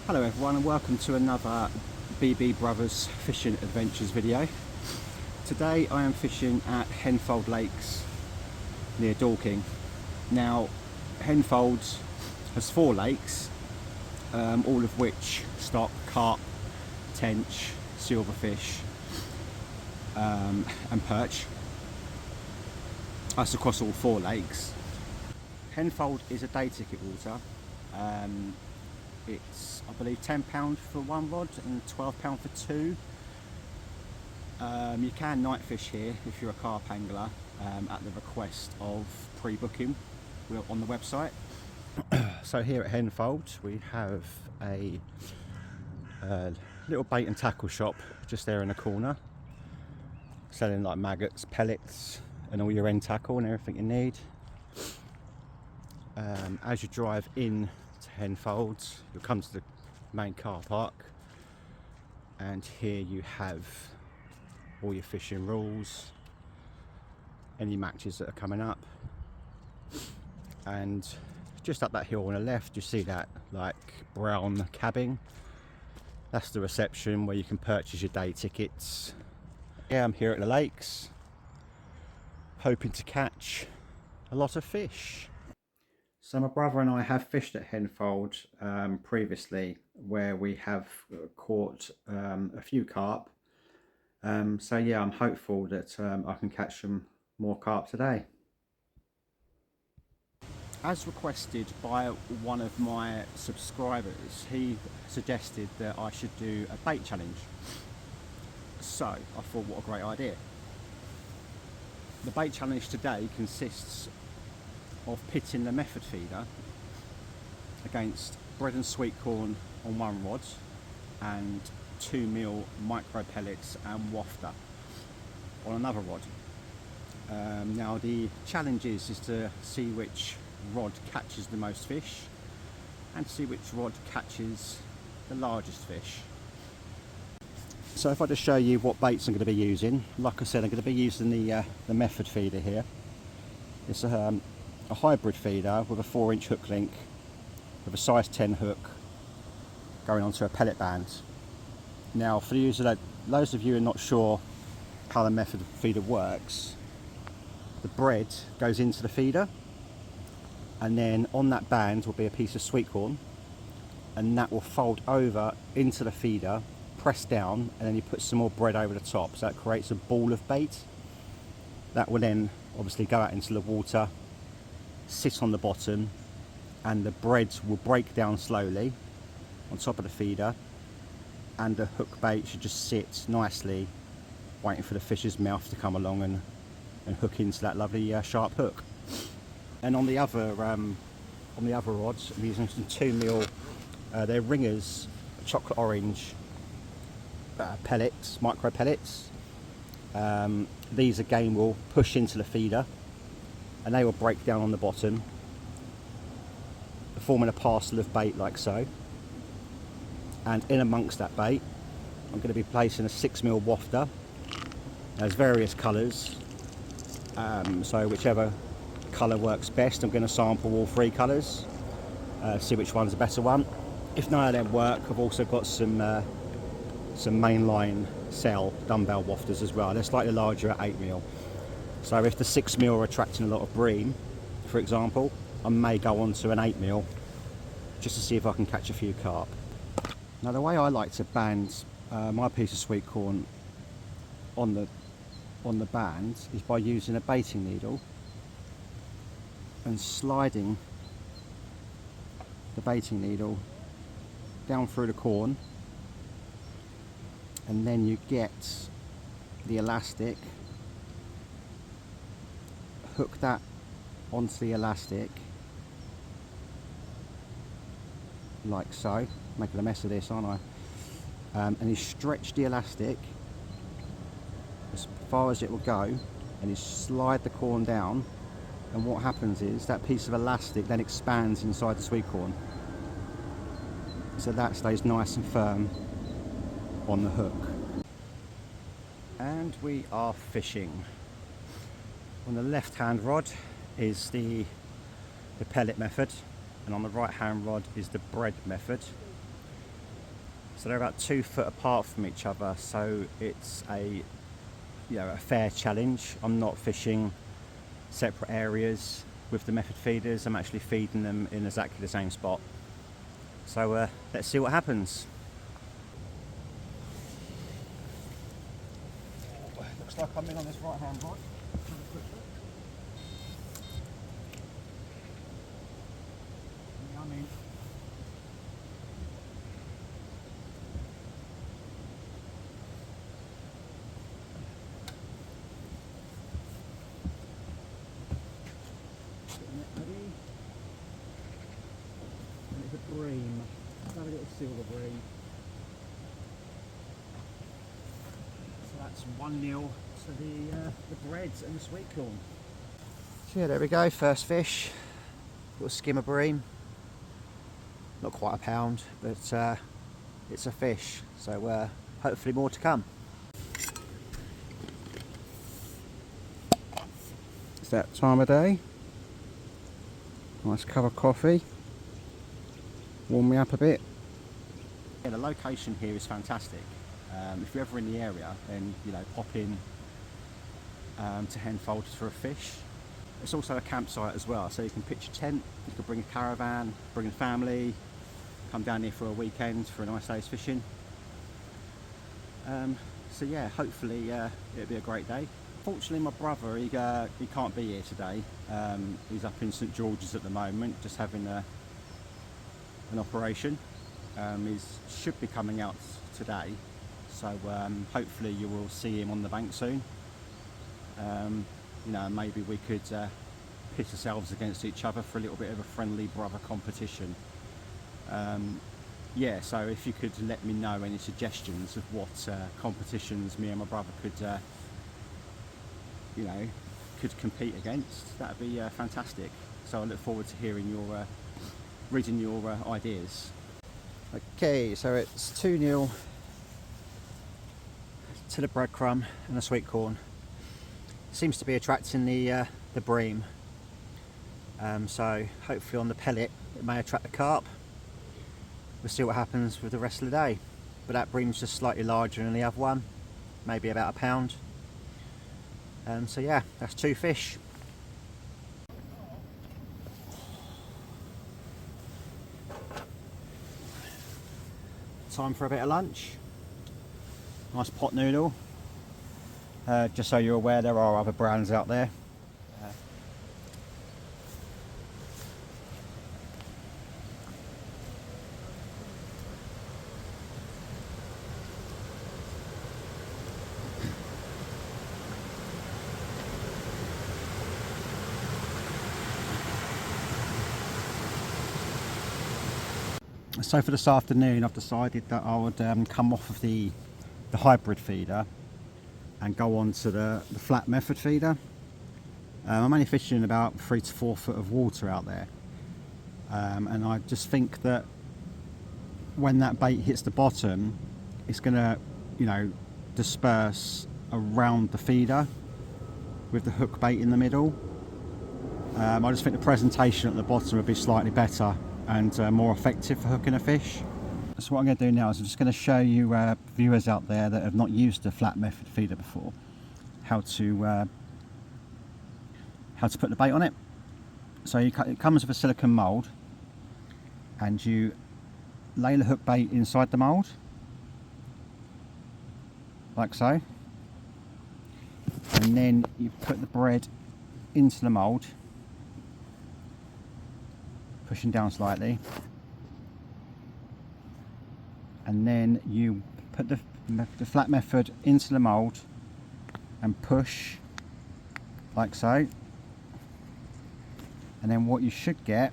Hello everyone and welcome to another BB Brothers Fishing Adventures video. Today I am fishing at Henfold Lakes near Dorking. Now Henfold has 4 lakes, all of which stock carp, tench, silverfish and perch. That's across all 4 lakes. Henfold is a day ticket water. It's, I believe, £10 for 1 rod and £12 for 2. You can night fish here if you're a carp angler at the request of pre-booking on the website. So here at Henfold we have a little bait and tackle shop just there in the corner, selling like maggots, pellets and all your end tackle and everything you need. As you drive in to Henfold, you'll come to the main car park, and here you have all your fishing rules, any matches that are coming up, and just up that hill on the left you see that like brown cabbing. That's the reception where you can purchase your day tickets. Yeah, I'm here at the lakes hoping to catch a lot of fish. So my brother and I have fished at Henfold previously, where we have caught a few carp. So yeah, I'm hopeful that I can catch some more carp today. As requested by one of my subscribers, he suggested that I should do a bait challenge. So I thought, what a great idea. The bait challenge today consists of pitting the method feeder against bread and sweetcorn on 1 rod and 2mm micro pellets and wafter on another rod. Now the challenge is to see which rod catches the most fish and see which rod catches the largest fish. So if I just show you what baits I'm going to be using, like I said, I'm going to be using the method feeder here. It's a hybrid feeder with a 4-inch hook link with a size 10 hook going onto a pellet band. Now for those of you who are not sure how the method feeder works, the bread goes into the feeder, and then on that band will be a piece of sweetcorn, and that will fold over into the feeder, press down, and then you put some more bread over the top, so that creates a ball of bait that will then obviously go out into the water, sit on the bottom, and the bread will break down slowly on top of the feeder, and the hook bait should just sit nicely waiting for the fish's mouth to come along and hook into that lovely sharp hook. And on the other rods I'm using some 2mm they're Ringers chocolate orange pellets, micro pellets. These again will push into the feeder and they will break down on the bottom, forming a parcel of bait like so. And in amongst that bait I'm going to be placing a 6mm wafter. There's various colours, so whichever colour works best, I'm going to sample all 3 colours, see which one's the better one. If none of them work, I've also got some mainline cell dumbbell wafters as well. They're slightly larger at 8mm. So if the 6mm are attracting a lot of bream, for example, I may go on to an 8mm just to see if I can catch a few carp. Now the way I like to band my piece of sweetcorn on the band is by using a baiting needle and sliding the baiting needle down through the corn, and then you get the elastic, hook that onto the elastic like so, making a mess of this, aren't I? And you stretch the elastic as far as it will go, and you slide the corn down, and what happens is that piece of elastic then expands inside the sweetcorn, so that stays nice and firm on the hook. And we are fishing. On the left hand rod is the pellet method, and on the right hand rod is the bread method. So they're about 2 foot apart from each other, so it's a a fair challenge. I'm not fishing separate areas with the method feeders. I'm actually feeding them in exactly the same spot. So let's see what happens. Looks like I'm in on this right hand rod. I'm in. And it's a bream. Have a little silver bream. So that's 1-0 to the breads and the sweet corn. So yeah, there we go, first fish. Little skimmer bream. Not quite a pound, but it's a fish. So hopefully more to come. It's that time of day. Nice cup of coffee. Warm me up a bit. Yeah, the location here is fantastic. If you're ever in the area, then pop in to Henfold for a fish. It's also a campsite as well, so you can pitch a tent, you can bring a caravan, bring a family, come down here for a weekend for a nice day's fishing. So yeah, hopefully it'll be a great day. Fortunately, my brother, he can't be here today. He's up in St George's at the moment, just having an operation. He should be coming out today, so hopefully you will see him on the bank soon. Maybe we could pit ourselves against each other for a little bit of a friendly brother competition. Yeah, so if you could let me know any suggestions of what competitions me and my brother could compete against, that'd be fantastic. So I look forward to hearing reading your ideas. Okay, so it's 2-0 to the breadcrumb and the sweet corn. Seems to be attracting the bream. So hopefully on the pellet it may attract the carp. We'll see what happens with the rest of the day. But that bream's just slightly larger than the other one, maybe about a pound. So yeah, that's 2 fish. Time for a bit of lunch. Nice pot noodle. Just so you're aware, there are other brands out there. So for this afternoon, I've decided that I would come off of the hybrid feeder and go on to the flat method feeder. I'm only fishing about 3 to 4 foot of water out there, and I just think that when that bait hits the bottom, it's going to disperse around the feeder with the hook bait in the middle. I just think the presentation at the bottom would be slightly better and more effective for hooking a fish. So what I'm going to do now is I'm just going to show you viewers out there that have not used the flat method feeder before how to put the bait on it. So it comes with a silicone mould, and you lay the hook bait inside the mould like so, and then you put the bread into the mould, pushing down slightly, and then you put the flat method into the mould and push like so, and then what you should get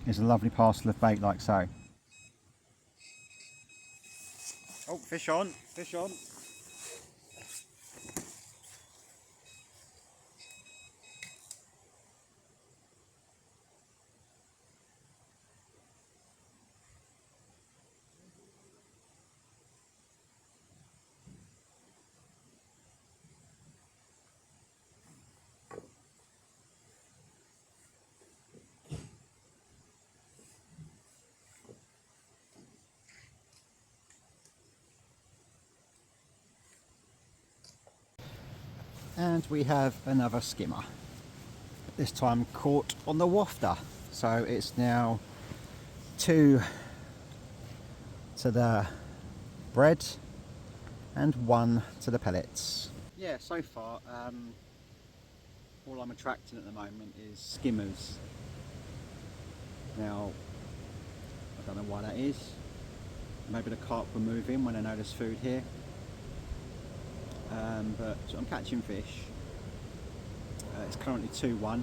is a lovely parcel of bait like so. Oh, fish on, fish on. And we have another skimmer, this time caught on the wafter. So it's now 2 to the bread and 1 to the pellets. Yeah, so far all I'm attracting at the moment is skimmers. Now, I don't know why that is. Maybe the carp will move in when I know there's food here. But so I'm catching fish. It's currently 2-1.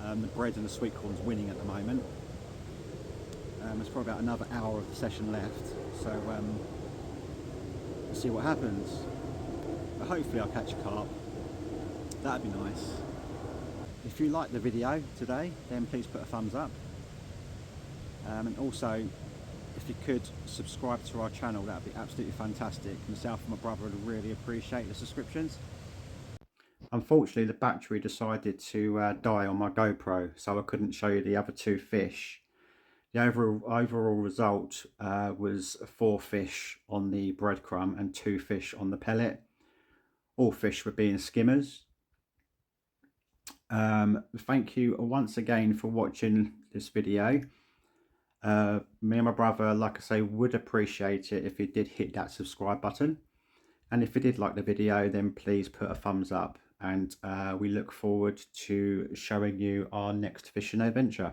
The bread and the sweetcorn's winning at the moment. There's probably about another hour of the session left, so we'll see what happens. But hopefully I'll catch a carp. That'd be nice. If you like the video today, then please put a thumbs up. And also, if you could subscribe to our channel, that would be absolutely fantastic. Myself and my brother would really appreciate the subscriptions. Unfortunately, the battery decided to die on my GoPro, so I couldn't show you the other 2 fish. The overall result was 4 fish on the breadcrumb and 2 fish on the pellet. All fish were being skimmers. Thank you once again for watching this video. Me and my brother, like I say, would appreciate it if you did hit that subscribe button. And if you did like the video, then please put a thumbs up. And we look forward to showing you our next fishing adventure.